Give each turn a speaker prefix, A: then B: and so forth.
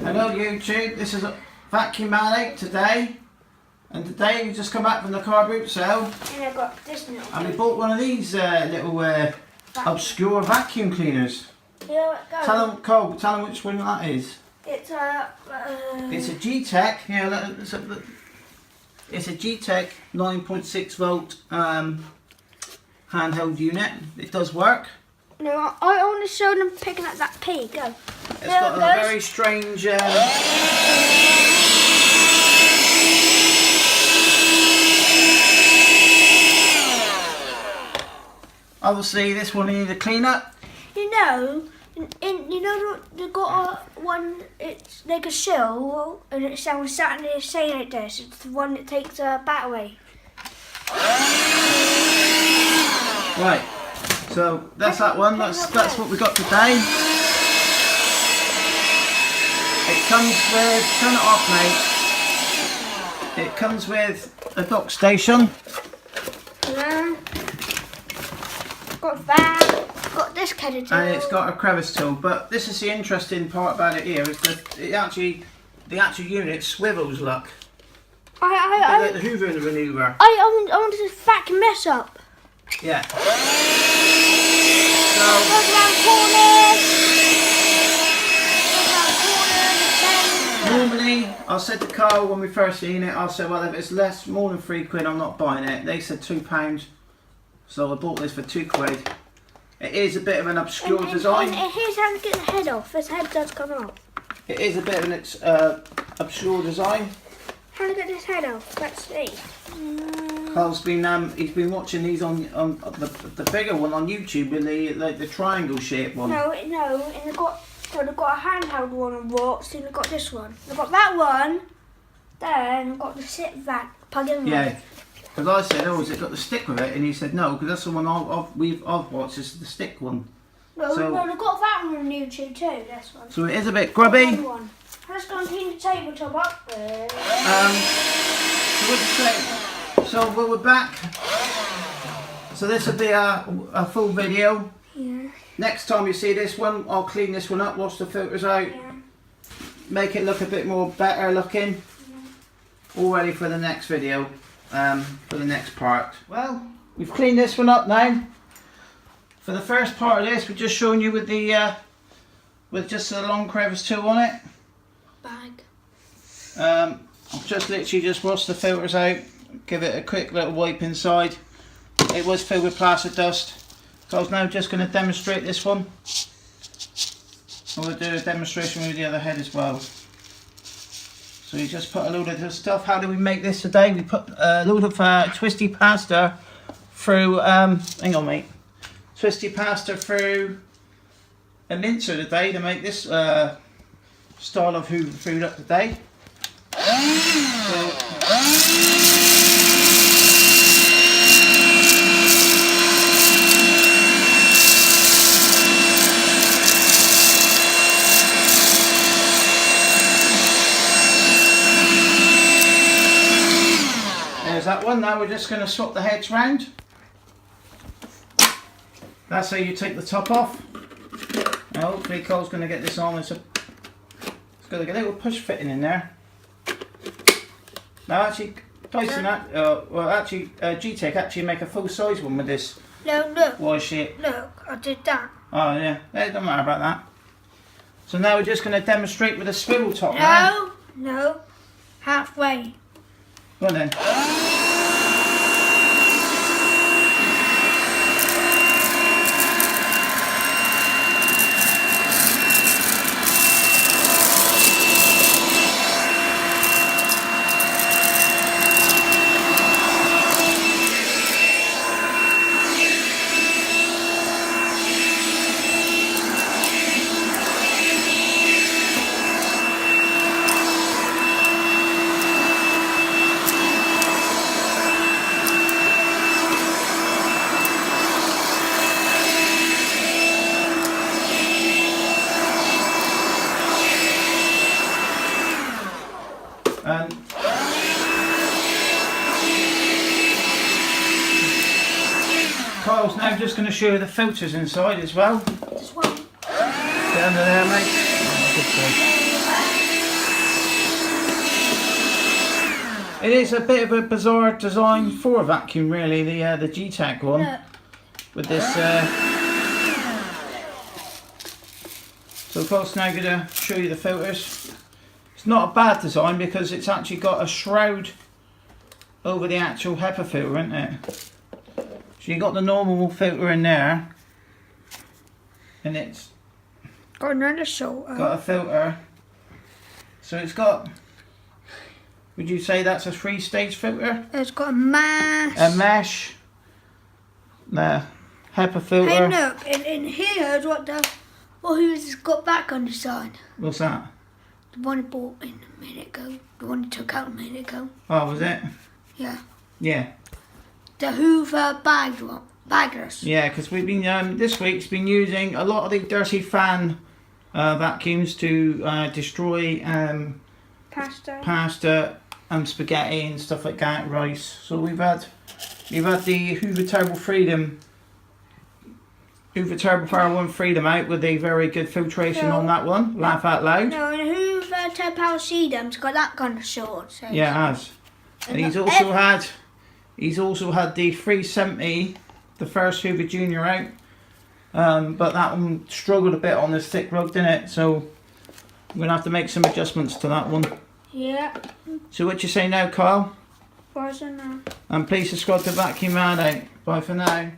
A: Hello YouTube, this is Vacuum Man 8 today, and today we just come back from the car boot sale
B: and I got this little
A: and we bought one of these little obscure vacuum cleaners.
B: Yeah, go.
A: Tell them, Cole, tell them which one that is.
B: It's
A: a G-Tech, yeah, it's a G-Tech 9.6 volt handheld unit. It does work.
B: No, I only showed them picking up that pea. Go.
A: It's got a very strange obviously this one needs a clean up.
B: You know, they got one. It's like a shell, and it sounds sat in there saying like this. It's the one that takes a bat away.
A: Right. So that's that one. That's what we got today. It comes with, turn it off, mate. It comes with a dock station.
B: Got that. Got this kind of tool.
A: And it's got a crevice tool. But this is the interesting part about it here is that the actual unit swivels. Look. Like the Hoover and the maneuver.
B: I want to vacuum this up.
A: Yeah. Normally, I said to Carl when we first seen it, I said, well, if it's more than £3, I'm not buying it. They said £2, so I bought this for £2. It is a bit of an obscure design.
B: And here's how to get the head off. This head does come off.
A: It is a bit of an obscure design.
B: How to get this head off? Let's see.
A: Carl's been he's been watching these on the bigger one on YouTube with the triangle shaped one.
B: No, and they've got a handheld one on rocks, and they've got this one. They've got that one, then they've got the sit vac plug-in one.
A: Yeah, because I said, oh, has it got the stick with it? And he said no, because that's the one I've watched. Is the stick one.
B: No,
A: so,
B: they've got that one on YouTube too. This one.
A: So it is a bit grubby.
B: One. Let's go and clean the tabletop up there.
A: So what do you say? So we're back. So this will be a full video.
B: Yeah.
A: Next time you see this one, I'll clean this one up, wash the filters out, make it look a bit more better looking. All ready for the next video, for the next part. Well, we've cleaned this one up now. For the first part of this, we're just showing you with the with just a long crevice tool on it.
B: Bag.
A: I've just literally just washed the filters out, give it a quick little wipe inside. It was filled with plaster dust. So I was now just going to demonstrate this one. I will do a demonstration with the other head as well. So you just put a load of this stuff. How do we make this today? We put a load of twisty pasta through, hang on mate, twisty pasta through a mincer today to make this style of Hoover food up today. There's that one. Now we're just going to swap the heads round. That's how you take the top off. Now hopefully Cole's going to get this on. It's got a little push fitting in there. Now actually, Dyson, well actually G-Tech actually make a full size one with this.
B: No, look.
A: Why shit?
B: Look, I did that.
A: Oh yeah, it don't matter about that. So now we're just going to demonstrate with a swivel top now.
B: No, halfway.
A: Go on then. just going to show you the filters inside as well.
B: This one.
A: Get under there, mate. Oh, good boy. It is a bit of a bizarre design for a vacuum, really. The G-Tech one.
B: Look.
A: With this. So folks, now I'm going to show you the filters. It's not a bad design because it's actually got a shroud over the actual HEPA filter, isn't it? So you've got the normal filter in there, and it's
B: Got another filter.
A: got a filter. So it's got, would you say that's a 3-stage filter?
B: It's got a mesh.
A: A mesh. The HEPA filter.
B: Hey, look, in here is what who's got back on the side.
A: What's that?
B: The one I bought in a minute ago. The one I took out a minute ago.
A: Oh, was it?
B: Yeah.
A: Yeah.
B: The Hoover bagged one. Baggers.
A: Yeah, because we've been this week's been using a lot of the dirty fan vacuums to destroy pasta and spaghetti and stuff like that, rice. So we've had the Hoover Turbo Power 1 Freedom out with a very good filtration on that one. Laugh out loud.
B: No, and Hoover Power Sedum's got that kind of short. So
A: Yeah, it has. And he's also had the 370, the first Hoover Junior out. But that one struggled a bit on this thick rug, didn't it? So I'm gonna have to make some adjustments to that one.
B: Yeah.
A: So what you say now, Carl?
B: Where's it now?
A: And please subscribe to Vacuum Man out. Bye for now.